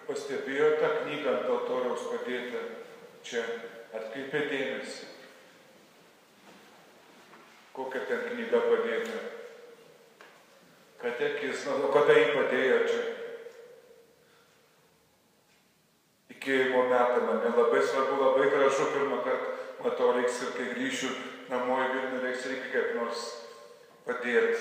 pastebėjo tą knygą ant altoriaus padėtą, čia atkreipė dėmesį. Kokia ten knyga padėta? Katekizmas, o kada jį padėjo čia? Tikėjimo metą man nelabai svarbu, labai gražu, pirmą kartą matau, reiks ir kai grįšiu namo į Vilnių, reiks irgi kaip nors padėti,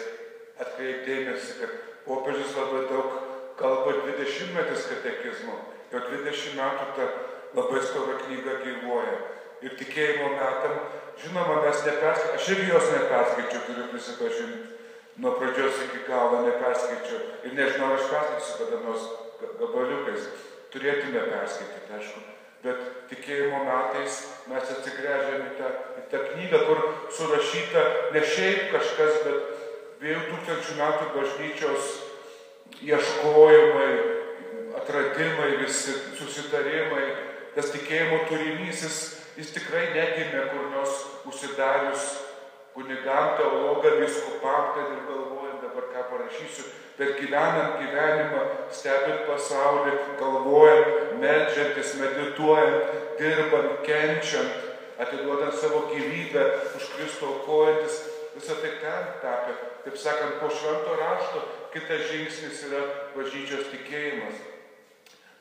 atkreipti dėmesį, kad popiežius labai daug kalba 20-metis katekizmo, jau 20 metų ta labai stora knyga gyvuoja. Ir tikėjimo metam, žinoma, mes neperskaičiu, aš irgi jos neperskaičiu, turiu prisipažinti, nuo pradžios iki galo neperskaičiu. Ir nežinau, aš perskaičiu kada nors gabaliukais, turėtume perskaityti, aišku. Bet tikėjimo metais mes atsigręžiame į tą knygą, kur surašyta ne šiaip kažkas, bet 2000 metų bažnyčios ieškojimai, atradimai, visi susitarimai, tas tikėjimo turinys, jis tikrai negimė kur nors užsidarius kunigam, teologam, vyskupam, ten ir galvojant dabar ką parašysiu, bet gyvenant gyvenimą, stebint pasaulį, galvojant, meldžiantis, medituojant, dirbant, kenčiant, atiduodant savo gyvybę, už Kristų aukojantis, visą tai ten tapė. Taip sakant, po švento rašto kitas žingsnis yra bažnyčios tikėjimas.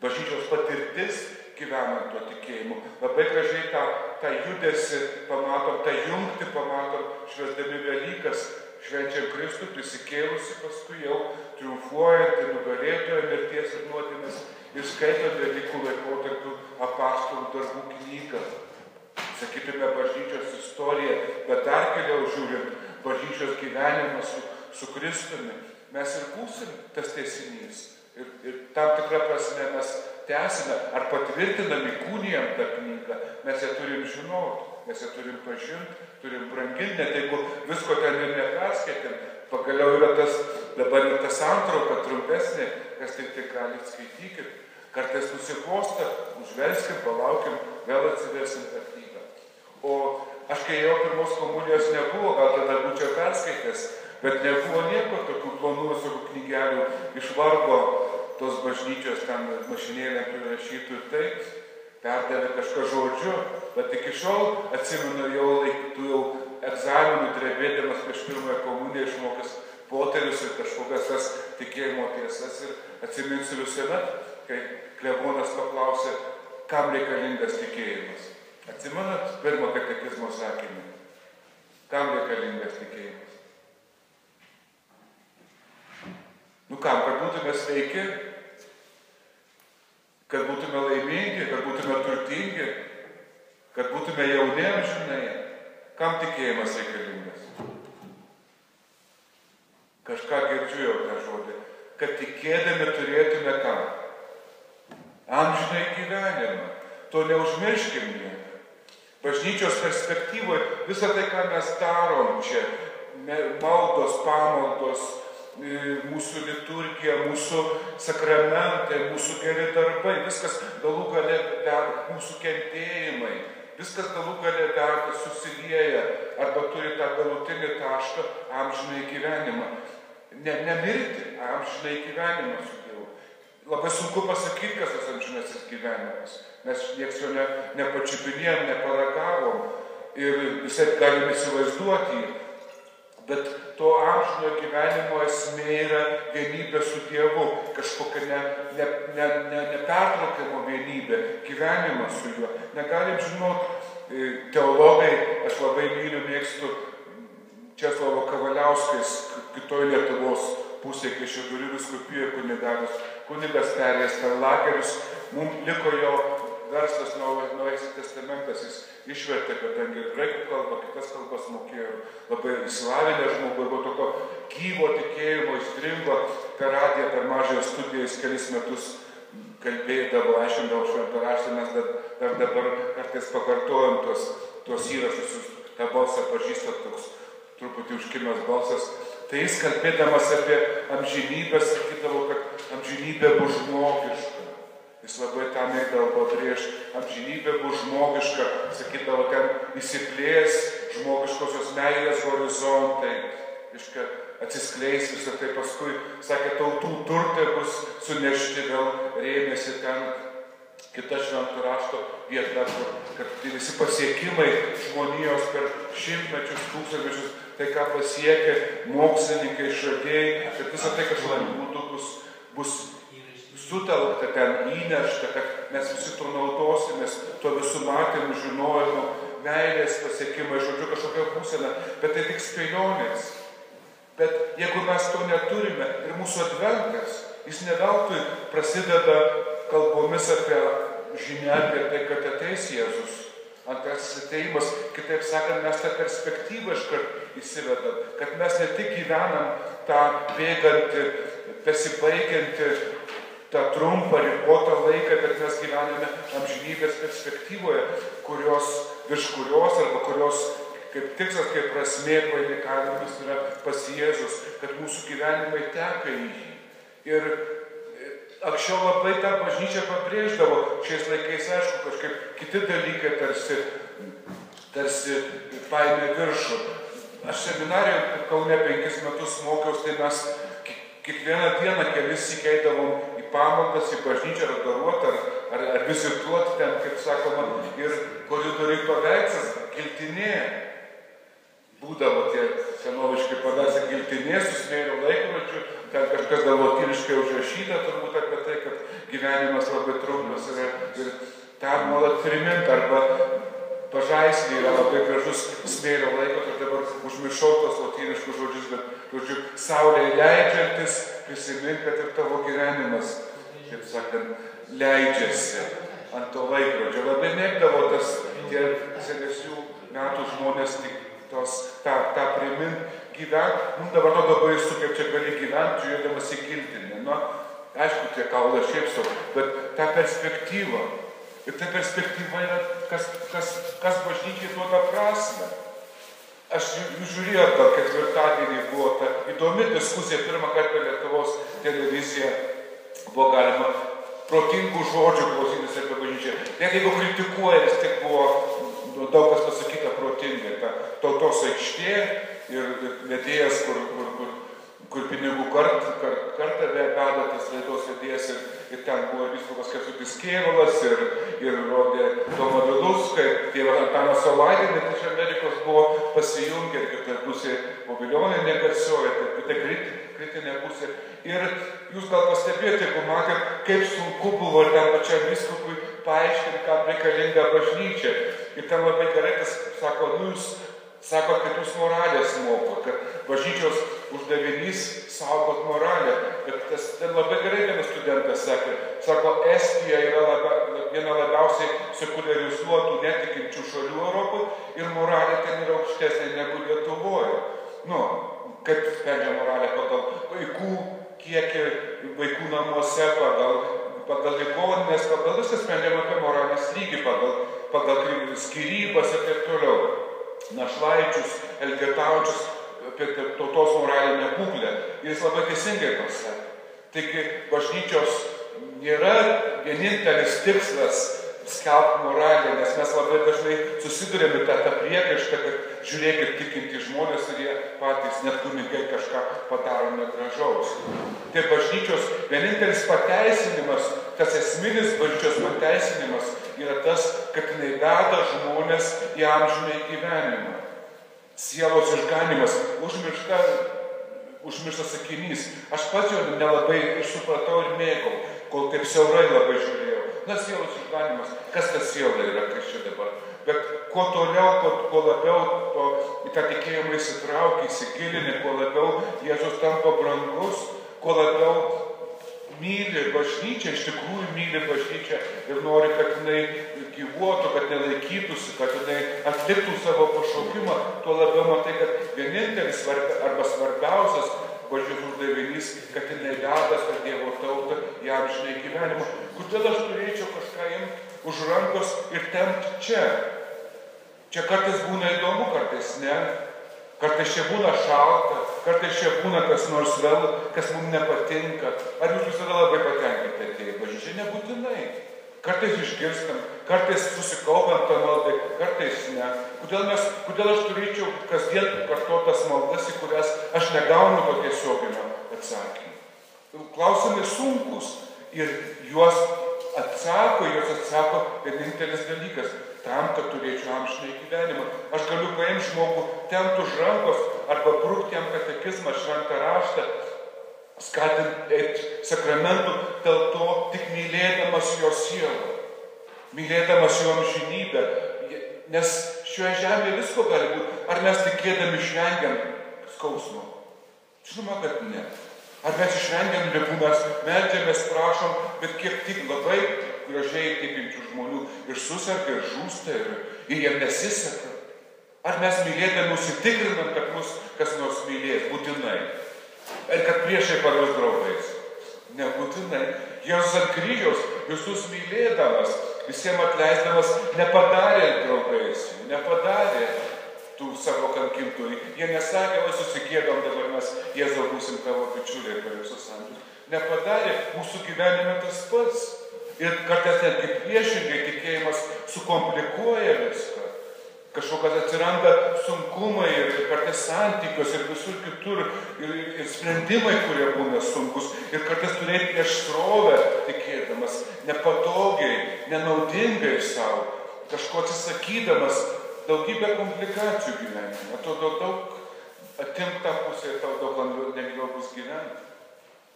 Bažnyčios patirtis gyvenant tuo tikėjimu. Labai gražiai tą judesį pamatom, tą jungtį pamatom, švęsdami Velykas, švenčiam Kristų prisikėlusi, paskui jau triumfuojant, nugalėtojo mirties ir nuodėmės ir skaitant Velykų laikotarpių apaštalų darbų knygą. Sakytume bažnyčios istoriją, bet dar giliau žiūrint, bažnyčios gyvenimą su Kristumi, mes ir būsim tas tęsinys. Ir tam tikrą prasme mes tęsime, ar patvirtinam, įkūnijam tą knygą, mes ją turim žinoti, mes ją turim pažinti, turim branginti, net jeigu visko ten ir neperskaitėm. Pagaliau yra dabar ir ta santrauka trumpesnė, kas tik gali skaitykit. Kartais nusibosta, užverskim, palaukim, vėl atsiversim tą knygą. O aš kai jau pirmos komunijos nebuvo, gal tada būčiau perskaitęs, bet nebuvo nieko tokių planų visokių knygelių iš vargo tos bažnyčios ten mašinėlė prirašytų ir taip, perdavė kažką žodžiu, bet iki šiol atsimenu jau egzaminų drebėdamas prieš pirmąją komuniją išmokęs poterius ir kažkokias tas tikėjimo tiesas ir atsiminsiu visuomet, kai klebonas paklausė, kam reikalingas tikėjimas. Atsimenat pirmą katekizmo sakinį? Kam reikalingas tikėjimas? Nu kam, kad būtume sveiki, kad būtume laimingi, kad būtume turtingi, kad būtume jauni amžinai. Kam tikėjimas reikalingas? Kažką girdžiu jau tą žodį. Kad tikėdami turėtume ką? Amžinai gyvenimą. To neužmirškim niekada. Bažnyčios perspektyvoje visą tai, ką mes darom čia, maldos, pamaldos, mūsų liturgija, mūsų sakramentai, mūsų geri darbai, viskas galų gale mūsų kentėjimai, viskas galų gale susilieja arba turi tą galutinį tašką amžinai gyvenimą. Ne mirti, amžinai gyvenimą su Dievu. Labai sunku pasakyti, kas tas amžinasis gyvenimas. Mes nieks jo nepačiupinėjom, neparagavom ir visai galim įsivaizduoti jį. Bet to amžinojo gyvenimo esmė yra vienybė su Dievu, kažkokia nepertraukiama vienybė, gyvenimas su juo. Negalim žinot, teologai, aš labai myliu, mėgstu Česlovo Kavaliauskais, kitoj Lietuvos pusėje, kai Šeduorių vyskupijoje kunigas perėjęs per lagerius, mums liko jo verslas Naujasis testamentas, jis išvertė, kadangi graikų kalbą, kitas kalbas mokėjo, labai įsilavinę žmogų, buvo tokio gyvo tikėjimo, įstringo per radiją, per mažąją studiją, jis kelis metus kalbėdavo, aiškindavo šventą raštą, mes dar dabar kartais pakartojom tuos įrašus, tą balsą pažįstat, toks truputį užkimęs balsas. Tai jis kalbėdamas apie amžinybę sakydavo, kad amžinybė bus žmogiška. Jis labai tą mėgdavo pabrėžti, amžinybė bus žmogiška, sakydavo, ten įsiplės žmogiškosios meilės horizontai. Iškia, atsiskleis visą tai, paskui, sakė, tautų turtai bus sunešti, vėl rėmėsi ten kita šventų rašto vieta, kad visi pasiekimai žmonijos per šimtmečius, tūkstantmečius, tai ką pasiekė mokslininkai, išradėjai, kad visą tai kažkaip būtų bus sutelkta ten, įnešta, kad mes visi to naudosimės, to visų matymų, žinojimų, meilės pasiekimai, žodžiu, kažkokia būsena, bet tai tik spėlionės. Bet jeigu mes to neturime ir mūsų adventas, jis ne veltui prasideda kalbomis apie žinią apie tai, kad ateis Jėzus. Antrasis ateimas, kitaip sakant, mes tą perspektyvą iškart įsivedam, kad mes ne tik gyvenam tą bėgantį, besibaigiantį, tą trumpą, ribotą laiką, bet mes gyvename amžinybės perspektyvoje, virš kurios arba kurios kaip tikslas, kaip prasmė, vainikavimas yra pas Jėzus, kad mūsų gyvenimai teka į jį. Ir anksčiau labai tą bažnyčią pabrėždavo, šiais laikais, aišku, kažkaip kiti dalykai tarsi paėmė viršų. Aš seminarijoje Kaune 5 metus mokiausi, tai mes kiekvieną dieną kelis įkeidavom į pamaldas, į bažnyčią, ar adoruoti, ar vizituoti ten, kaip sakoma, ir koridoriui paveikslas, giltinė. Būdavo tie senoviški paveikslai giltinė su smėlio laikrodžiu, ten kažkas gal lotyniškai užrašyta turbūt apie tai, kad gyvenimas labai trumpas yra ir tą nuolat priminti, arba Pažaislį yra labai gražus smėlio laikrodis, dabar užmiršau tos lotyniškus žodžius, bet, žodžiu, saulėje leidžiantis, prisimink, kad ir tavo gyvenimas, kaip sakant, leidžiasi ant to laikrodžio. Labai mėgdavo tie senesnių metų žmonės tik tą primint, gyvent. Mums dabar to baisu, kaip čia gali gyventi, žiūrėdamas į giltinę. Na, aišku, tie kaulai šiaip sau, bet ta perspektyva. Ir ta perspektyva yra, kas bažnyčiai duoda prasmę. Aš žiūrėjau, gal ketvirtadienį buvo ta įdomi diskusija, pirmą kartą Lietuvos televizija buvo galima protingų žodžių klausytis apie bažnyčią. Net jeigu kritikuoja, vis tik buvo daug kas pasakyta protingai. Ta Tautos aikštė ir vedėjas, kur pinigų kartą veda tas laidos vedėjas ir ten buvo vyskupas Kęstutis Kėvalas ir rodė Tomą Viluską, tėvas Antanas Saulaitis iš Amerikos buvo pasijungę ir kita pusė Povilionė negarsioja, tai kritinė pusė. Ir jūs gal pastebėjote, jeigu matėt, kaip sunku buvo ten pačiam vyskupui paaiškinti, kam reikalinga bažnyčia. Ir ten labai gerai, kas sako, jūs sakot, kad jūs moralės mokot, kad bažnyčios uždavinys saugot moralę. Bet ten labai gerai vienas studentas sakė, sako, Estija yra viena labiausiai sekularizuotų netikinčių šalių Europoje ir moralė ten yra aukštesnė negu Lietuvoje. Kaip sprendžia moralė pagal vaikų kiekį, vaikų namuose, pagal ligoninės, pagal viską sprendžiama apie moralės lygį, pagal skyrybas ir taip toliau. Našlaičius, elgetaučius, apie tautos moralinę būklę. Ir jis labai teisingai pasakė. Taigi bažnyčios nėra vienintelis tikslas skelbti moralę, nes mes labai dažnai susidurėme tą priekaištą, kad žiūrėkit tikinti žmonės ir jie patys, net kunigai, kažką padaro negražaus. Tai bažnyčios vienintelis pateisinimas, tas esminis bažnyčios pateisinimas yra tas, kad jinai veda žmonės į amžinąjį gyvenimą. Sielos išganimas, užmirštas sakinys. Aš pats jo nelabai ir supratau ir mėgau, kol taip siaurai labai žiūrėjau. Sielos išganimas, kas ta siela yra, kas čia dabar. Bet kuo toliau, kuo labiau į tą tikėjimą įsitraukia, įsigilinė, kuo labiau Jėzus tampa brangus, kuo labiau myli bažnyčią, iš tikrųjų myli bažnyčią ir nori, kad jinai gyvuotų, kad nelaikytųsi, kad jinai atliktų savo pašaukimą, tuo labiau matai, kad vienintelis arba svarbiausias bažnyčios uždavinys, kad jinai veda per Dievo tautą į amžinąjį gyvenimą. Kodėl aš turėčiau kažką imti už rankos ir tempti čia? Čia kartais būna įdomu, kartais ne. Kartais čia būna šalta, kartais čia būna kas nors kas mums nepatinka. Ar jūs visada labai patenkinti atėję bažnyčią? Nebūtinai. Kartais išgirstam, kartais susikaupiam tą maldą, kartais ne. Kodėl aš turėčiau kasdien kartotas maldas, į kurias aš negaunu to tiesioginio atsakymą? Klausimai sunkus ir juos atsako vienintelis dalykas, tam, kad turėčiau amžinąjį gyvenimą. Aš galiu paimti žmogų tempt už rankos arba brukti jam katekizmą, šventą raštą, skatinti eiti sakramentų, dėl to tik mylėdamas jo sielą, mylėdamas jo amžinybę, nes šioje žemėje visko gali būti. Ar mes tikėdami išvengiam skausmo? Žinoma, kad ne. Ar mes išvengiam ligų, mes meldžiamės, prašom, bet kiek tik labai gražiai tikinčių žmonių ir suserga, ir žūsta, ir jiem nesiseka. Ar mes mylėdami užsitikrinam, kad mus kas nors mylės? Būtinai. Ir kad priešai pavirs draugais? Nebūtinai. Jėzus ant kryžiaus visus mylėdamas, visiems atleisdamas, nepadarė draugais, nepadarė tų savo kankintų. Jie nesakė, o susikėdom, dabar mes Jėzau būsim tavo bičiuliai per visus amžius. Nepadarė, mūsų gyvenime tas pats. Ir kartais netgi priešingai tikėjimas sukomplikuoja viską. Kažkokios atsiranda sunkumai ir kartais santykios ir visur kitur ir sprendimai, kurie būna sunkus. Ir kartais turėti prieš srovę tikėdamas, nepatogiai, nenaudingai savo, kažko atsisakydamas, daugybę komplikacijų gyvenime. Atrodo daug atimta pusė ir tau daug lengviau bus gyventi.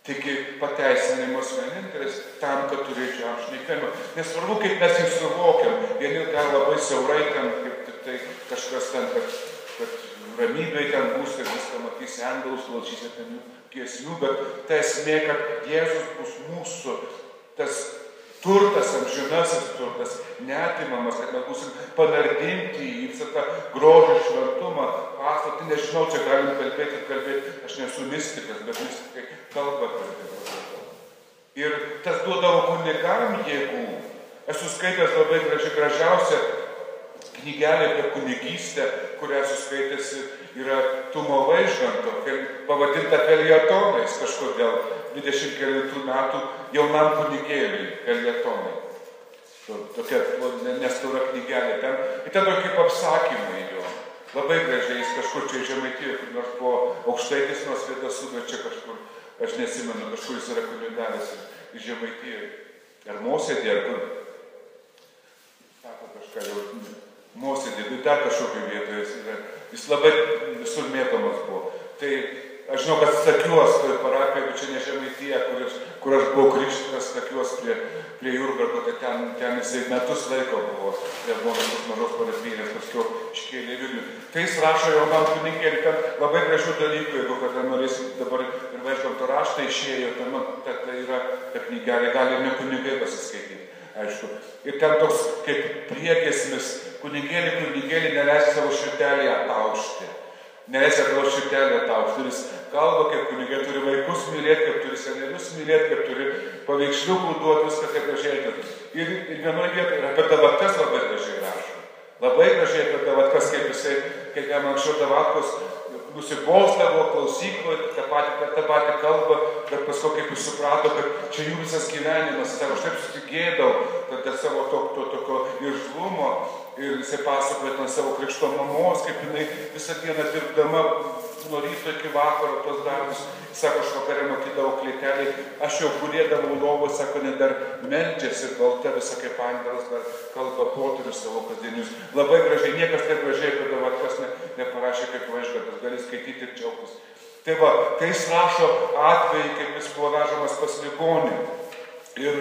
Taigi pateisinimas vienintelis tam, kad turėčiau amžinąjį gyvenimą. Nesvarbu, kaip mes jį suvokiam. Vieni gal labai siaurai ten, kaip tik tai kažkas ten, kad ramybėj ten bus ir viską matysi angelus, klausysi ten jų giesmių, bet ta esmė, kad Jėzus bus mūsų, tas turtas, amžinasis turtas, neatimamas, kad mes būsim panardinti į visą tą grožį, šventumą, paslaptį. Nežinau, čia galim kalbėti, aš nesu mistikas, bet mistikai kalba kalbėti. Ir tas duodavo kunigam jėgų. Esu skaitęs labai gražiausią knygelę apie kunigystę, kurią suskaitėsi yra Tumo Vaižganto, pavadinta feljetonais kažkodėl, 24 metų jaunam kunigėliui feljetonai. Tokia nestora knygelė ten. Ir ten tokie apsakymai jo. Labai gražiai, jis kažkur čia Žemaitijoje, kur nors buvo Aukštaitis nuo Svėdasų, bet čia kažkur, aš nesimenu, kažkur jis yra kunigavęs iš Žemaitijoje. Ar Mosėdė, ar kur? Sako kažką jau, Mosėdė, bet dar kažkokio vietoje jis yra. Jis labai visur mėtomas buvo. Tai aš žinau, kad Stakiuos parapija, bet čia ne Žemaitija, kur aš buvau krikštytas Stakiuos prie Jurbarko, tai ten jisai metus laiko buvo, prie Bonos mažos parapijos, paskiau iškėlė Vilnių. Tai jis rašo jaunam kunigėliui, ten labai gražių dalykų, jeigu kada norėsim dabar ir Vaižganto raštą išėjo, tai yra ta knygelė, gali ir ne kunigai pasiskaityti, aišku. Ir ten toks kaip priegiesmis, kunigėlį neleisti savo širtelį ataušti. Neleisti savo širtelį ataušti. Jis kalba, kaip kunigai turi vaikus mylėti, kaip turi senelius mylėti, kaip turi paveiksliukų duoti, viską kaip gražiai. Ir vienoje vietoje ir apie Davatkas labai gražiai rašo. Labai gražiai apie Davatkas, kaip jisai, kaip jam anksčiau Davatkos nusibostavo klausykloje, tą patį kalbą, bet paskui kaip jis suprato, kad čia jų visas gyvenimas, sako, aš taip susigėdau, tada savo tokio irzlumo. Ir jisai pasakoja ten savo krikšto mamos, kaip jinai visą dieną dirbdama nuo ryto iki vakaro tos darbus. Sako, aš vakarė matydavau klėtelį, aš jau gulėdavau lovoj, sako, ne dar meldžiasi, balta visą kaip angelas, dar kalba poterius savo kasdienius. Labai gražiai, niekas taip gražiai, kad Davatkas neparašė kaip Vaižgantas, gali skaityti ir džiaugtis. Tai va, tai jis rašo atvejį, kaip jis buvo vežamas pas ligonį. Ir,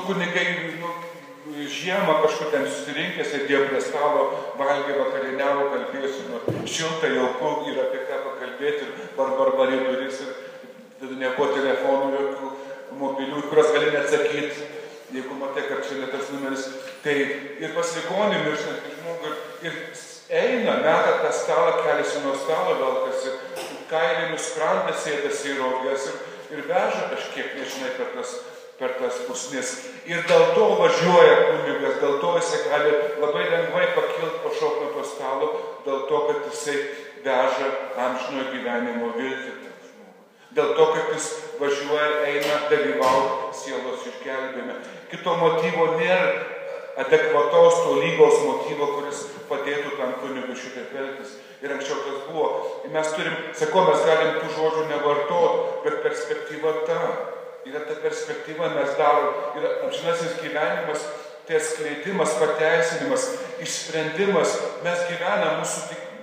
kunigai, žiemą kažkur ten susirinkęs, sėdėjo prie stalo, valgė, vakarieniavo, kalbėsiu, šilta, jauku, ir apie ką pakalbėti, ir barbarė duris, ir nebuvo telefonų jokių mobilių, kurios gali neatsakyti, jeigu matai, kad čia ne tas numeris. Tai ir pas ligonį mirštantį žmogų, ir eina, meta tą stalą, keliasi nuo stalo, velkasi, kailį nuskrandė, sėdasi į roges ir veža kažkiek, nežinai, per tas pusnis. Ir dėl to važiuoja kunigas, dėl to jisai gali labai lengvai pakilti, pašokti nuo to stalo, dėl to, kad jisai veža amžinojo gyvenimo viltį. Dėl to, kad jis važiuoja, eina dalyvauti sielos išgelbėjime. Kito motyvo nėra adekvataus to lygos motyvo, kuris padėtų tam kunigui šitaip elgtis. Ir anksčiau tas buvo. Ir mes turim, sakau, mes galim tų žodžių nevartot, bet perspektyva ta. Yra ta perspektyva, mes darom. Ir amžinasis gyvenimas, tai atskleidimas, pateisinimas, išsprendimas. Mes gyvenam,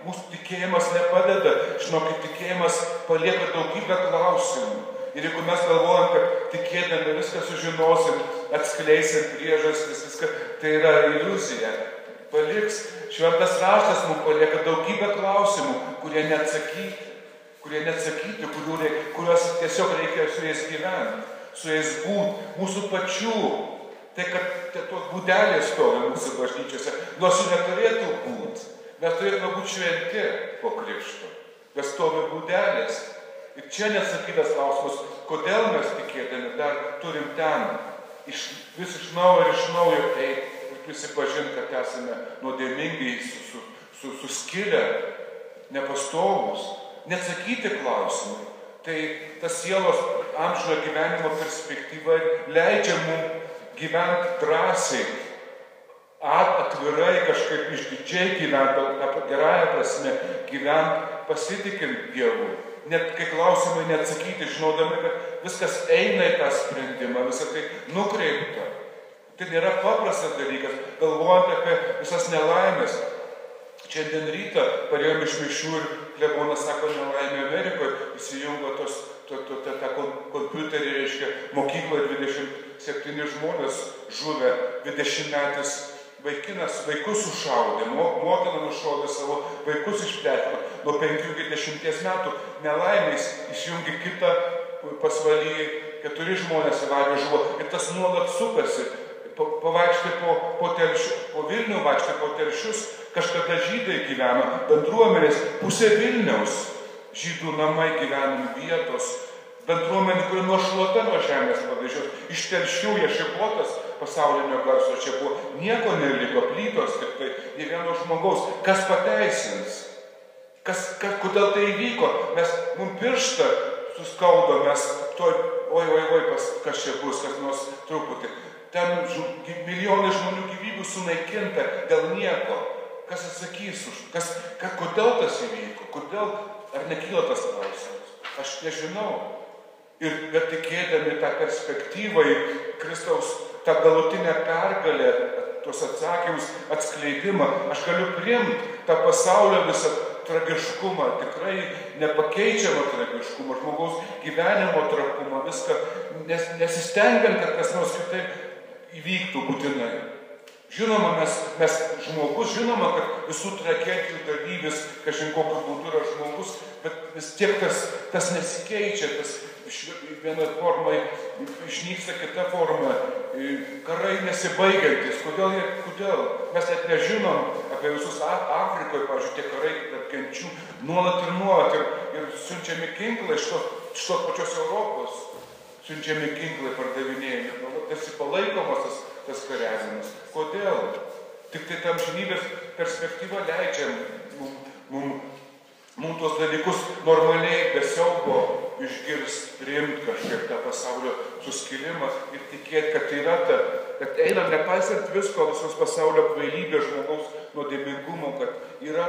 mūsų tikėjimas nepadeda. Žinokit, tikėjimas palieka daugybę klausimų. Ir jeigu mes galvojam, kad tikėdami viską sužinosim, atskleisim priežastis, viską, tai yra iliuzija. Paliks, šventas raštas mums palieka daugybę klausimų, kurie neatsakyti, kuriuos tiesiog reikia su jais gyventi, su jais būti, mūsų pačių. Tai, kad tos būdelės stovi mūsų bažnyčiose, nors jų neturėtų būti. Mes turėtume būti šventi po krikšto. Mes stovi būdelės. Ir čia neatsakytas klausimas, kodėl mes tikėdami dar turim ten vis iš naujo ir iš naujo eiti. Prisipažinti, kad esame nuodėmingai, suskilę, nepastovūs, neatsakyti klausimai. Tai tas sielos amžino gyvenimo perspektyva leidžia mums gyventi drąsiai, atvirai, kažkaip išdidžiai gyventi, gerąją prasme, gyventi pasitikint Dievu. Net kai klausimai neatsakyti, žinodami, kad viskas eina į tą sprendimą, visą tai nukreipta. Tai nėra paprastas dalykas, galvojant apie visas nelaimės. Šiandien rytą parėjom iš mišių ir klebonas sako, nelaimė Amerikoje, įsijungo tą kompiuterį, reiškia, mokykloje 27 žmonės žuvę, 20-metis vaikinas, vaikus sušaudė, motina nušaudė savo vaikus išpletino, nuo 5 iki 10 metų nelaimės įsijungi kitą pasvalyje, 4 žmonės įvarė žuvo ir tas nuolat sukasi. Pavaikštai po Vilnių, vaikštai po telšius, kažkada žydai gyveno, bendruomenės, pusė Vilniaus, žydų namai gyvenami vietos, bendruomenė, kuri nuo šluota nuo žemės pavyzdžios, iš telšių Ješibotas pasaulinio garso, čia buvo, nieko neliko, plytos tik tai, nei vieno žmogaus, kas pateisins, kodėl tai įvyko, mums pirštą suskaudo, mes oi, kas čia bus, kas nors truputį. Ten milijonai žmonių gyvybių sunaikinta dėl nieko. Kas atsakys už? Kodėl tas įvyko? Kodėl? Ar nekyla tas klausimas? Aš nežinau. Bet tikėdami tą perspektyvą į Kristaus tą galutinę pergalę, tuos atsakymus, atskleidimą, aš galiu priimti tą pasaulio visą tragiškumą, tikrai nepakeičiamą tragiškumą, žmogaus gyvenimo trapumą, viską, nesistengiant, kad kas nors kitaip įvyktų būtinai. Žinoma, mes žmogus, žinoma, kad visų tragedijų dalyvis, kažin kokiu būdu yra žmogus, bet vis tiek tas nesikeičia, tas viena forma išnyksta, kita forma, karai nesibaigiantis. Kodėl? Mes net nežinom apie visus Afrikoje, pavyzdžiui, tie karai tarp genčių, nuolat ir siunčiami ginklai iš tos pačios Europos. Siunčiami ginklai pardavinėjami, tarsi palaikomas tas kariavimas. Kodėl? Tik tai tam amžinybės perspektyva leidžia mums tos dalykus normaliai, be siaubo išgirst, priimti kažkaip tą pasaulio suskilimą ir tikėti, kad tai yra kad einam nepaisant visko, visos pasaulio kvailybės, žmogaus nuodėmingumo, kad yra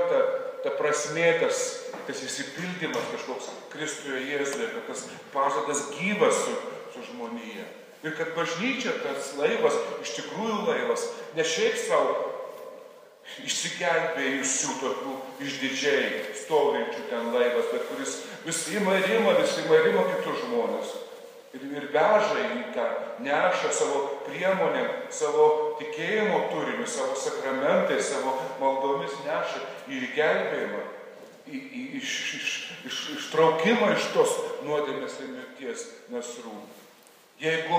ta prasmė, tas įsipildymas kažkoks Kristuje Jėzuje, kad tas pažadas gyvas su žmonija. Ir kad bažnyčia, tas laivas, iš tikrųjų laivas, ne šiaip savo išsigelbėjusių tokių išdidžiai stovinčių ten laivas, bet kuris vis ima ir ima kitus žmonės. Ir veža į tą, neša savo priemonę, savo tikėjimo turinį, savo sakramentai, savo maldomis neša į išgelbėjimą, į ištraukimą iš tos nuodėmės ir mirties nasrų. Jeigu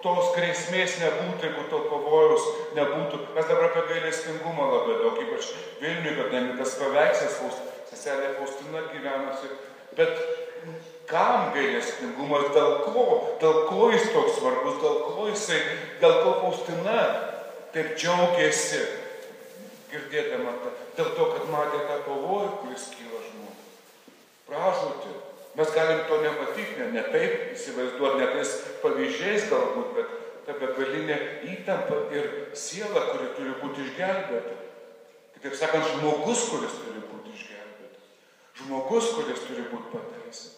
tos grėsmės nebūtų, jeigu to pavojaus nebūtų, mes dabar apie gailestingumą labai daug, ypač Vilniuje, kadangi tas paveikslas, seselė Faustina gyvenasi, bet kam gailestingumas, dėl ko jis toks svarbus, dėl ko Faustina taip džiaugiasi, girdėdama dėl to, kad matė tą pavojų, kuris kyla žmogui. Pražūtį. Mes galim to nematyti, ne taip įsivaizduoti, ne tais pavyzdžiais galbūt, bet ta begalinė įtampa ir siela, kuri turi būti išgelbėta. Kitaip sakant, žmogus, kuris turi būti išgelbėtas. Žmogus, kuris turi būti pataisytas.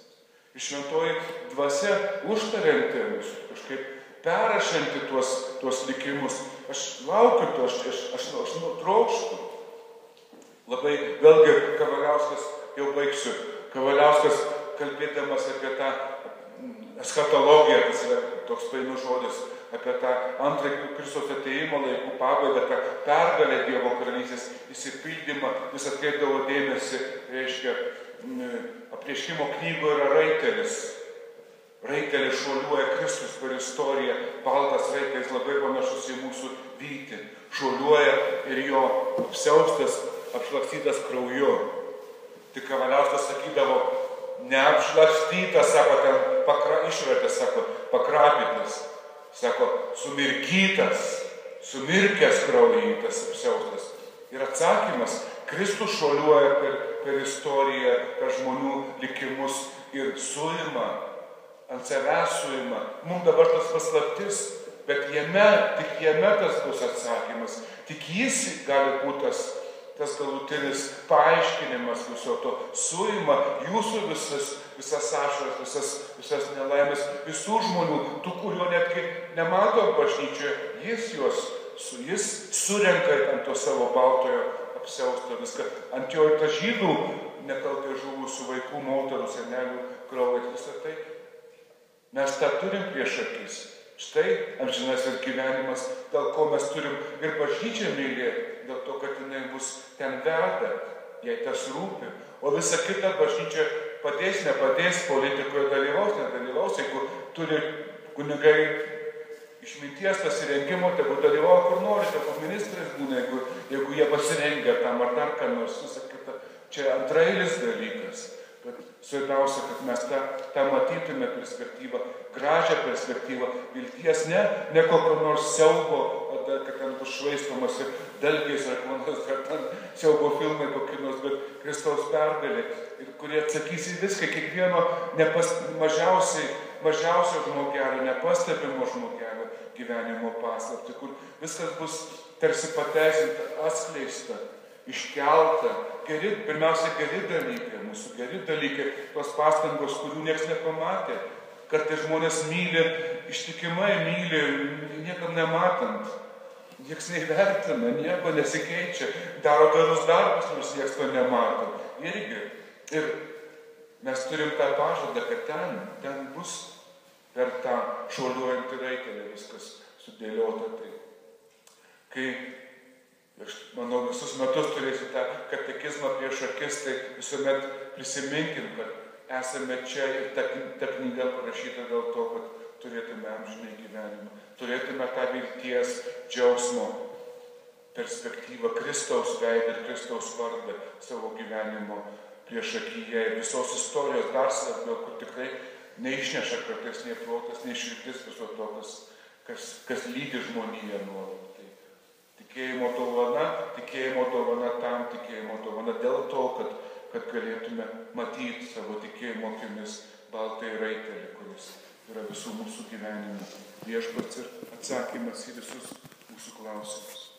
Ir šventoji dvasia užtarianti mus, kažkaip perrašanti tuos likimus. Aš laukiu to, aš trokštu. Labai vėlgi Kavaliauskas, jau baigsiu, Kavaliauskas kalbėdamas apie tą eschatologiją, tas yra toks painus žodis, apie tą antrąjį Kristaus atėjimo laikų pabaigą, tą pergalę Dievo karalystės įsipildymą, jis atkreipdavo dėmesį, reiškia, Apreiškimo knygoje yra raitelis. Raitelis šuoliuoja Kristus per istoriją, baltas raitelis labai panašus į mūsų vytį. Šuoliuoja ir jo apsiaustas, apšlakstytas krauju. Tik Kavaliauskas sakydavo, neapšlakstytas, sako, ten išvertęs, sako, pakrapytas, sako, sumirkytas, sumirkęs kraujas apsiaustas. Ir atsakymas, Kristus šuoliuoja per istoriją, per žmonių likimus ir suima, ant savęs suima. Mums dabar tas paslaptis, bet tik jame tas bus atsakymas. Tik jis gali būti tas galutinis paaiškinimas viso to. Suima jūsų visas ašaras, visas nelaimės, visų žmonių, tų, kurio netgi nemato bažnyčioje, jis surenka ant to savo baltojo apsiausto viską. Ant jo ir ta žydų nekaltai žuvusių vaikų, moterų, senelių kraujas, visą tai. Mes tą turim prieš akis. Štai amžinasis gyvenimas, dėl ko mes turim ir bažnyčią mylėti, dėl to, kad jinai bus ten veda, jai tas rūpi. O visa kita bažnyčia padės, nepadės, politikoje dalyvaus, nedalyvaus, jeigu turi kunigai išminties pasirengimo, tegu dalyvauja kur nori, tegu ministrais būna, jeigu jie pasirengia tam ar dar ką nors, visą kitą. Čia antrailis dalykas. Bet svarbiausia, kad mes tą matytume perspektyvą, gražią perspektyvą, vilties, ne kokio nors siaubo, kad ten bus švaistomas ir dalgiais ar konas, ar ten siaubo filmai kokie nors, bet Kristaus pergalė, ir kurie atsakys į viską, kiekvieno mažiausio žmogelio, nepastebimo žmogelio gyvenimo paslaptį, kur viskas bus tarsi pateisinta, atskleista, iškelta, pirmiausia geri dalykai, mūsų geri dalykai, tos pastangos, kurių niekas nepamatė. Kartais žmonės myli, ištikimai myli, niekam nematant, niekas neįvertina, nieko nesikeičia, daro gerus darbus, nors niekas to nemato. Irgi. Ir mes turim tą pažadą, kad ten bus per tą šuoliuojantį raitelį viskas sudėliota. Kai aš manau, visus metus turėsiu tą katekizmą prieš akis, tai visuomet prisiminkim, kad esame čia ir ta knyga parašyta dėl to, kad turėtume amžinai gyvenimą, turėtume tą vilties, džiaugsmo perspektyvą, Kristaus veidą ir Kristaus vardą savo gyvenimo prieš akyje. Ir visos istorijos dar svarbiau, kur tikrai neišneša kartais nei protas, nei širdis viso to, kas lydi žmoniją nuolat. Tikėjimo dovana tam, tikėjimo dovana dėl to, kad galėtume matyti savo tikėjimo akimis baltąjį raitelį, kuris yra visų mūsų gyvenimų viešpats ir atsakymas į visus mūsų klausimus.